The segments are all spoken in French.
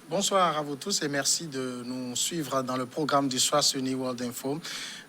Bonsoir à vous tous et merci de nous suivre dans le programme du soir sur New World Info.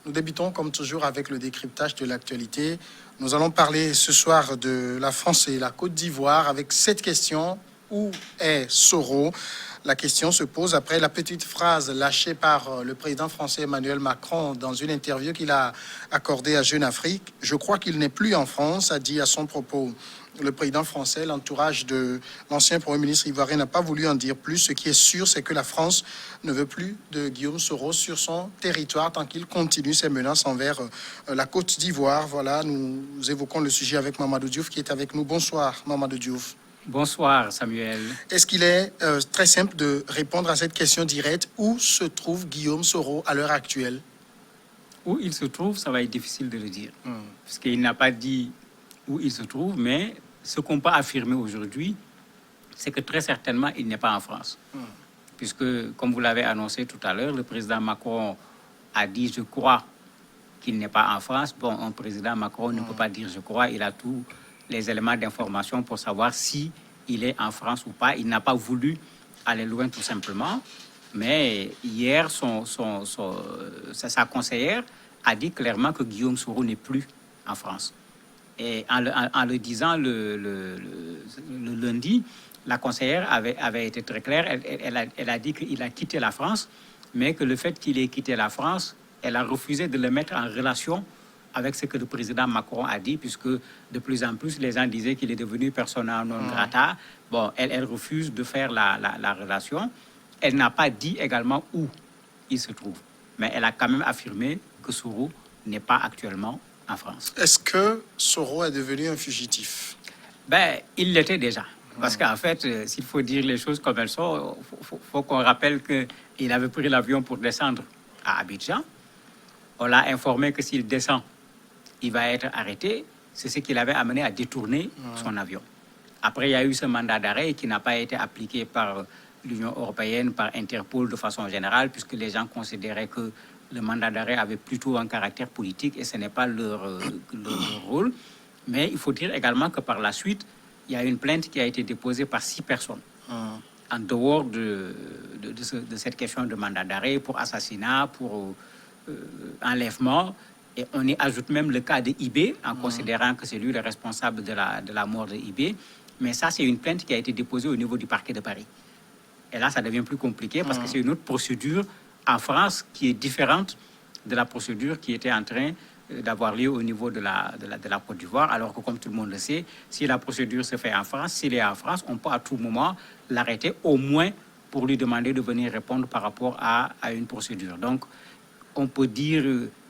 Nous débutons comme toujours avec le décryptage de l'actualité. Nous allons parler ce soir de la France et la Côte d'Ivoire avec cette question: où est Soro? La question se pose après la petite phrase lâchée par le président français Emmanuel Macron dans une interview qu'il a accordée à Jeune Afrique. Je crois qu'il n'est plus en France, a dit à son propos le président français. L'entourage de l'ancien Premier ministre ivoirien n'a pas voulu en dire plus. Ce qui est sûr, c'est que la France ne veut plus de Guillaume Soro sur son territoire tant qu'il continue ses menaces envers la Côte d'Ivoire. Voilà, nous évoquons le sujet avec Mamadou Diouf qui est avec nous. Bonsoir Mamadou Diouf. Bonsoir Samuel. Est-ce qu'il est très simple de répondre à cette question directe? Où se trouve Guillaume Soro à l'heure actuelle? Où il se trouve, ça va être difficile de le dire. Parce qu'il n'a pas dit où il se trouve, mais ce qu'on peut affirmer aujourd'hui, c'est que très certainement, il n'est pas en France. Puisque, comme vous l'avez annoncé tout à l'heure, le président Macron a dit « je crois » qu'il n'est pas en France. Bon, un président Macron ne peut pas dire « je crois », il a tous les éléments d'information pour savoir si il est en France ou pas. Il n'a pas voulu aller loin tout simplement. Mais hier, sa conseillère a dit clairement que Guillaume Soro n'est plus en France. Et en le disant le lundi, la conseillère avait été très claire. Elle a dit qu'il a quitté la France, mais que le fait qu'il ait quitté la France, elle a refusé de le mettre en relation avec ce que le président Macron a dit, puisque de plus en plus, les gens disaient qu'il est devenu persona non grata. Bon, elle refuse de faire la relation. Elle n'a pas dit également où il se trouve. Mais elle a quand même affirmé que Soro n'est pas actuellement en France. Est-ce que Soro est devenu un fugitif? Il l'était déjà. Parce qu'en fait, s'il faut dire les choses comme elles sont, faut qu'on rappelle qu'il avait pris l'avion pour descendre à Abidjan. On l'a informé que s'il descend, il va être arrêté. C'est ce qui l'avait amené à détourner son avion. Après, il y a eu ce mandat d'arrêt qui n'a pas été appliqué par l'Union européenne, par Interpol de façon générale, puisque les gens considéraient que le mandat d'arrêt avait plutôt un caractère politique et ce n'est pas leur rôle. Mais il faut dire également que par la suite, il y a une plainte qui a été déposée par 6 personnes en dehors de cette question de mandat d'arrêt pour assassinat, pour enlèvement. Et on y ajoute même le cas de Ibé, en considérant que c'est lui le responsable de la mort de Ibé. Mais ça, c'est une plainte qui a été déposée au niveau du parquet de Paris. Et là, ça devient plus compliqué parce que c'est une autre procédure en France qui est différente de la procédure qui était en train d'avoir lieu au niveau de la Côte d'Ivoire, alors que, comme tout le monde le sait, si la procédure se fait en France, s'il est en France, on peut à tout moment l'arrêter, au moins pour lui demander de venir répondre par rapport à une procédure. Donc, on peut dire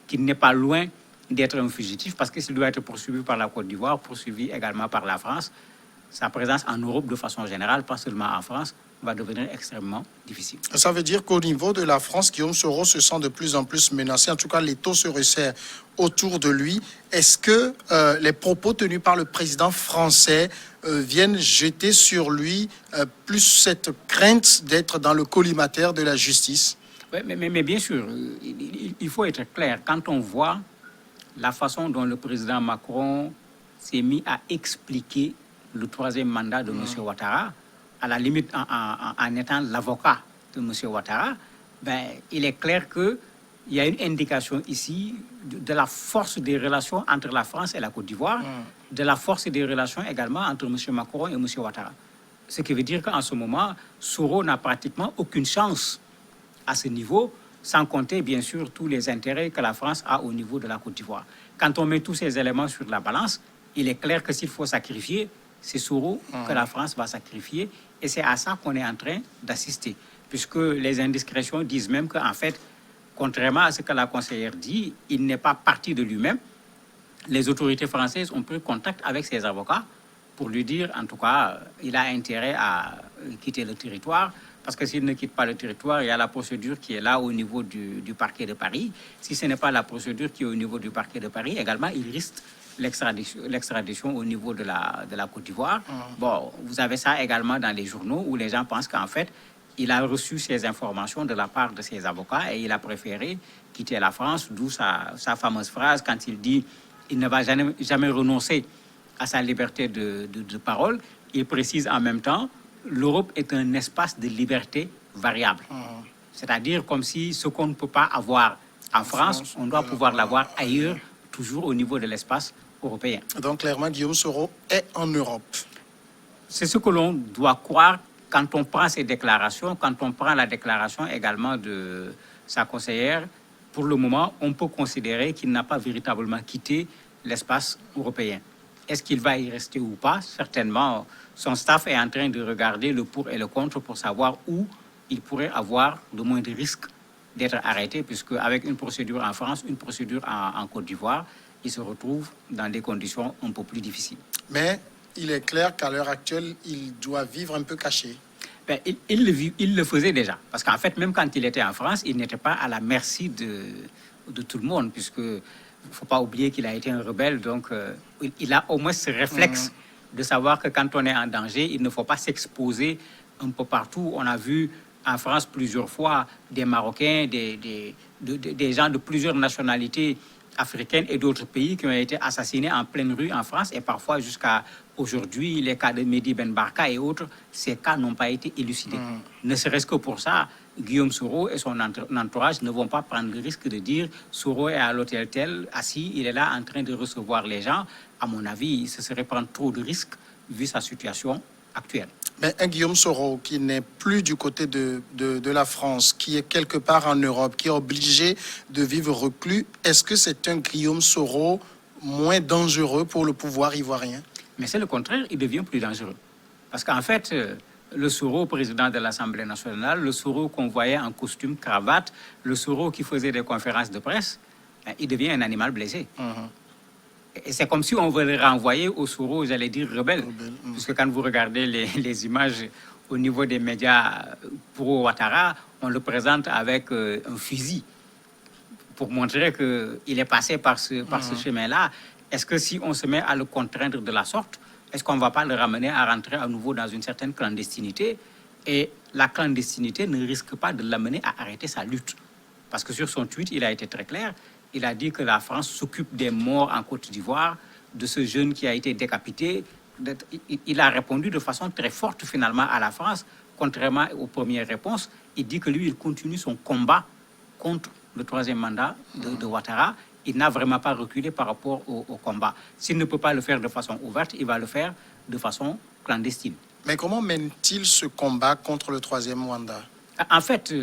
qu'il n'est pas loin d'être un fugitif, parce que s'il doit être poursuivi par la Côte d'Ivoire, poursuivi également par la France, sa présence en Europe de façon générale, pas seulement en France, va devenir extrêmement difficile. Ça veut dire qu'au niveau de la France, Guillaume Soro se sent de plus en plus menacé. En tout cas, l'étau se resserre autour de lui. Est-ce que les propos tenus par le président français viennent jeter sur lui plus cette crainte d'être dans le collimateur de la justice? Oui, mais bien sûr, il faut être clair. Quand on voit la façon dont le président Macron s'est mis à expliquer le 3e mandat de M. Ouattara, à la limite en étant l'avocat de M. Ouattara, il est clair qu'il y a une indication ici de la force des relations entre la France et la Côte d'Ivoire, de la force des relations également entre M. Macron et M. Ouattara. Ce qui veut dire qu'en ce moment, Soro n'a pratiquement aucune chance à ce niveau, sans compter bien sûr tous les intérêts que la France a au niveau de la Côte d'Ivoire. Quand on met tous ces éléments sur la balance, il est clair que s'il faut sacrifier, c'est Soro que la France va sacrifier. Et c'est à ça qu'on est en train d'assister. Puisque les indiscrétions disent même qu'en fait, contrairement à ce que la conseillère dit, il n'est pas parti de lui-même. Les autorités françaises ont pris contact avec ses avocats pour lui dire, en tout cas, il a intérêt à quitter le territoire. Parce que s'il ne quitte pas le territoire, il y a la procédure qui est là au niveau du parquet de Paris. Si ce n'est pas la procédure qui est au niveau du parquet de Paris, également, il risque l'extradition au niveau de la Côte d'Ivoire. Bon, vous avez ça également dans les journaux où les gens pensent qu'en fait, il a reçu ces informations de la part de ses avocats et il a préféré quitter la France, d'où sa fameuse phrase quand il dit qu'il ne va jamais renoncer à sa liberté de parole. Il précise en même temps l'Europe est un espace de liberté variable. C'est-à-dire comme si ce qu'on ne peut pas avoir en France, on doit pouvoir l'avoir ailleurs, toujours au niveau de l'espace européen. Donc clairement, Guillaume Soro est en Europe. C'est ce que l'on doit croire quand on prend ces déclarations, quand on prend la déclaration également de sa conseillère. Pour le moment, on peut considérer qu'il n'a pas véritablement quitté l'espace européen. Est-ce qu'il va y rester ou pas? Certainement, son staff est en train de regarder le pour et le contre pour savoir où il pourrait avoir le moins de risques d'être arrêté, puisque avec une procédure en France, une procédure en Côte d'Ivoire, il se retrouve dans des conditions un peu plus difficiles. Mais il est clair qu'à l'heure actuelle, il doit vivre un peu caché. Ben, il le faisait déjà. Parce qu'en fait, même quand il était en France, il n'était pas à la merci de tout le monde, puisque il ne faut pas oublier qu'il a été un rebelle. Donc, il a au moins ce réflexe de savoir que quand on est en danger, il ne faut pas s'exposer un peu partout. On a vu en France plusieurs fois des Marocains, des gens de plusieurs nationalités africaines et d'autres pays qui ont été assassinés en pleine rue en France, et parfois jusqu'à aujourd'hui, les cas de Mehdi Ben Barka et autres, ces cas n'ont pas été élucidés. Ne serait-ce que pour ça, Guillaume Soro et son entourage ne vont pas prendre le risque de dire Soro est à l'hôtel tel, assis, il est là en train de recevoir les gens. À mon avis, ce serait prendre trop de risques vu sa situation actuelle. Mais un Guillaume Soro qui n'est plus du côté de la France, qui est quelque part en Europe, qui est obligé de vivre reclus, est-ce que c'est un Guillaume Soro moins dangereux pour le pouvoir ivoirien? Mais c'est le contraire, il devient plus dangereux. Parce qu'en fait, le Soro, président de l'Assemblée nationale, le Soro qu'on voyait en costume, cravate, le Soro qui faisait des conférences de presse, il devient un animal blessé. Et c'est comme si on veut le renvoyer au Soro, j'allais dire, rebelle. Puisque quand vous regardez les images au niveau des médias pour Ouattara, on le présente avec un fusil pour montrer qu'il est passé par ce chemin-là. Est-ce que si on se met à le contraindre de la sorte, est-ce qu'on ne va pas le ramener à rentrer à nouveau dans une certaine clandestinité? Et la clandestinité ne risque pas de l'amener à arrêter sa lutte. Parce que sur son tweet, il a été très clair. Il a dit que la France s'occupe des morts en Côte d'Ivoire, de ce jeune qui a été décapité. Il a répondu de façon très forte finalement à la France, contrairement aux premières réponses. Il dit que lui, il continue son combat contre le troisième mandat de Ouattara. Il n'a vraiment pas reculé par rapport au combat. S'il ne peut pas le faire de façon ouverte, il va le faire de façon clandestine. Mais comment mène-t-il ce combat contre le troisième mandat? En fait,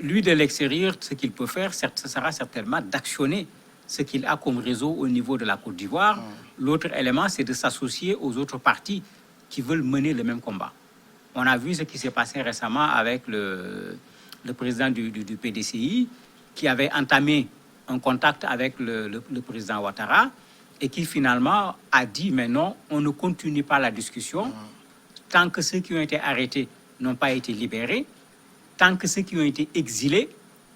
lui de l'extérieur, ce qu'il peut faire, ce sera certainement d'actionner ce qu'il a comme réseau au niveau de la Côte d'Ivoire. L'autre élément, c'est de s'associer aux autres partis qui veulent mener le même combat. On a vu ce qui s'est passé récemment avec le président du PDCI, qui avait entamé un contact avec le président Ouattara et qui finalement a dit, mais non, on ne continue pas la discussion tant que ceux qui ont été arrêtés n'ont pas été libérés, tant que ceux qui ont été exilés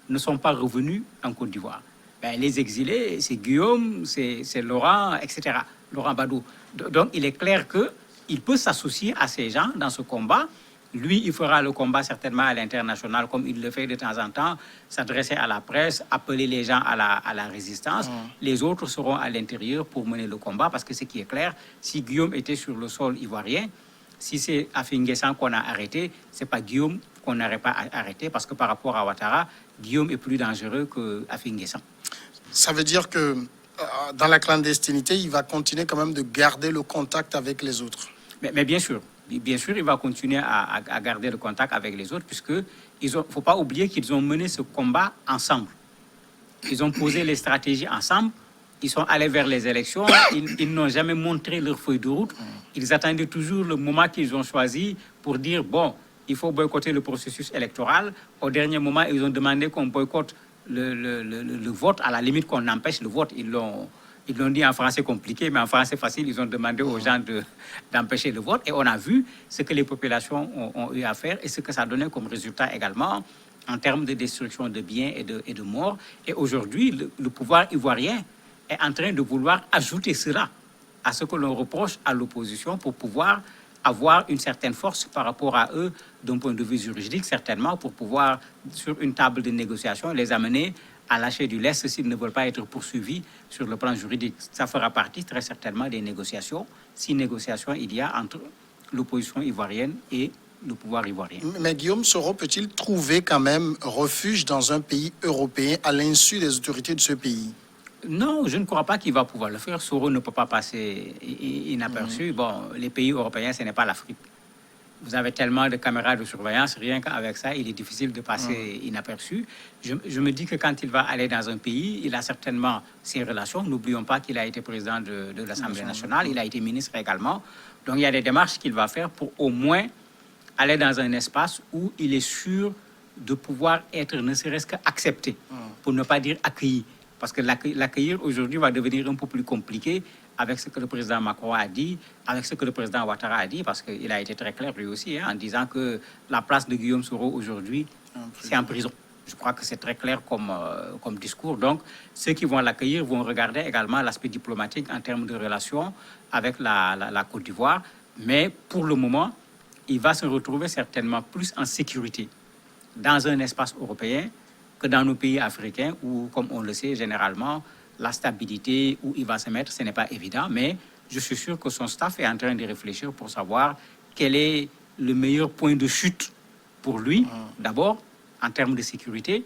ne sont pas revenus en Côte d'Ivoire. Ben, les exilés, c'est Guillaume, c'est Laurent, etc., Laurent Badou. Donc, il est clair qu'il peut s'associer à ces gens dans ce combat. Lui, il fera le combat certainement à l'international, comme il le fait de temps en temps, s'adresser à la presse, appeler les gens à la résistance. Les autres seront à l'intérieur pour mener le combat, parce que ce qui est clair, si Guillaume était sur le sol ivoirien, si c'est Afin N'Guessan qu'on a arrêté, ce n'est pas Guillaume qu'on n'aurait pas arrêté, parce que par rapport à Ouattara, Guillaume est plus dangereux que Afin N'Guessan. Ça veut dire que dans la clandestinité, il va continuer quand même de garder le contact avec les autres. Mais bien sûr, il va continuer à garder le contact avec les autres, puisqu'il ne faut pas oublier qu'ils ont mené ce combat ensemble. Ils ont posé les stratégies ensemble. Ils sont allés vers les élections, ils n'ont jamais montré leur feuille de route. Ils attendaient toujours le moment qu'ils ont choisi pour dire, bon, il faut boycotter le processus électoral. Au dernier moment, ils ont demandé qu'on boycotte le vote, à la limite qu'on empêche le vote. Ils l'ont dit en français compliqué, mais en français facile, ils ont demandé aux gens d'empêcher le vote. Et on a vu ce que les populations ont eu à faire et ce que ça donnait comme résultat également en termes de destruction de biens et de morts. Et aujourd'hui, le pouvoir ivoirien est en train de vouloir ajouter cela à ce que l'on reproche à l'opposition pour pouvoir avoir une certaine force par rapport à eux d'un point de vue juridique, certainement, pour pouvoir, sur une table de négociation, les amener à lâcher du lest s'ils ne veulent pas être poursuivis sur le plan juridique. Ça fera partie très certainement des négociations, si négociations il y a entre l'opposition ivoirienne et le pouvoir ivoirien. Mais Guillaume Soro peut-il trouver quand même refuge dans un pays européen à l'insu des autorités de ce pays? Non, je ne crois pas qu'il va pouvoir le faire. Soro ne peut pas passer inaperçu. Bon, les pays européens, ce n'est pas l'Afrique. Vous avez tellement de caméras de surveillance, rien qu'avec ça, il est difficile de passer inaperçu. Je me dis que quand il va aller dans un pays, il a certainement ses relations. N'oublions pas qu'il a été président de l'Assemblée nationale, il a été ministre également. Donc il y a des démarches qu'il va faire pour au moins aller dans un espace où il est sûr de pouvoir être ne serait-ce qu'accepté, pour ne pas dire accueilli. Parce que l'accueillir aujourd'hui va devenir un peu plus compliqué avec ce que le président Macron a dit, avec ce que le président Ouattara a dit, parce qu'il a été très clair lui aussi, en disant que la place de Guillaume Soro aujourd'hui, c'est en prison. Je crois que c'est très clair comme discours. Donc, ceux qui vont l'accueillir vont regarder également l'aspect diplomatique en termes de relations avec la Côte d'Ivoire. Mais pour le moment, il va se retrouver certainement plus en sécurité dans un espace européen que dans nos pays africains où, comme on le sait, généralement, la stabilité où il va se mettre, ce n'est pas évident, mais je suis sûr que son staff est en train de réfléchir pour savoir quel est le meilleur point de chute pour lui, d'abord, en termes de sécurité,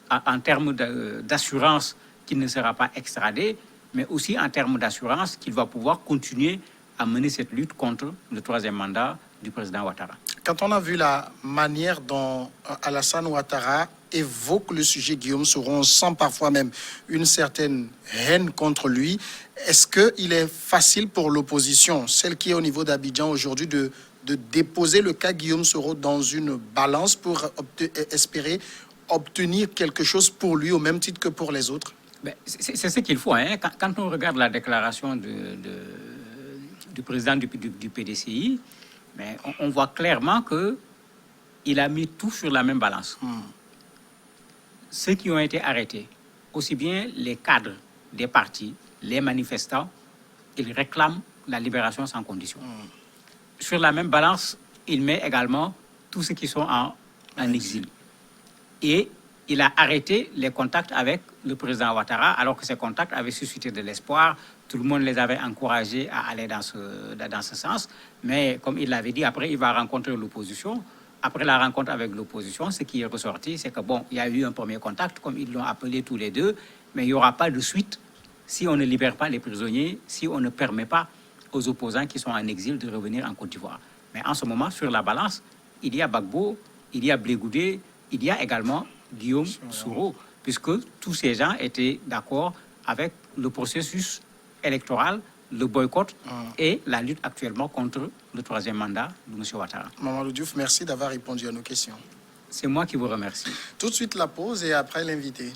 en termes d'assurance qu'il ne sera pas extradé, mais aussi en termes d'assurance qu'il va pouvoir continuer à mener cette lutte contre le troisième mandat du président Ouattara. Quand on a vu la manière dont Alassane Ouattara évoque le sujet Guillaume Soro, on sent parfois même une certaine haine contre lui. Est-ce qu'il est facile pour l'opposition, celle qui est au niveau d'Abidjan aujourd'hui, de déposer le cas Guillaume Soro dans une balance pour espérer obtenir quelque chose pour lui au même titre que pour les autres? C'est ce qu'il faut. Hein. Quand on regarde la déclaration du président du PDCI, mais on voit clairement qu'il a mis tout sur la même balance. Ceux qui ont été arrêtés, aussi bien les cadres des partis, les manifestants, ils réclament la libération sans condition. Sur la même balance, il met également tous ceux qui sont en exil. Et il a arrêté les contacts avec le président Ouattara, alors que ces contacts avaient suscité de l'espoir. Tout le monde les avait encouragés à aller dans ce sens. Mais comme il l'avait dit, après, il va rencontrer l'opposition. Après la rencontre avec l'opposition, ce qui est ressorti, c'est que bon, il y a eu un premier contact, comme ils l'ont appelé tous les deux, mais il n'y aura pas de suite si on ne libère pas les prisonniers, si on ne permet pas aux opposants qui sont en exil de revenir en Côte d'Ivoire. Mais en ce moment, sur la balance, il y a Gbagbo, il y a Blé Goudé, il y a également Guillaume Soro, puisque tous ces gens étaient d'accord avec le processus électoral, le boycott et la lutte actuellement contre le troisième mandat de M. Ouattara. Mamadou Diouf, merci d'avoir répondu à nos questions. C'est moi qui vous remercie. Tout de suite la pause et après l'invité.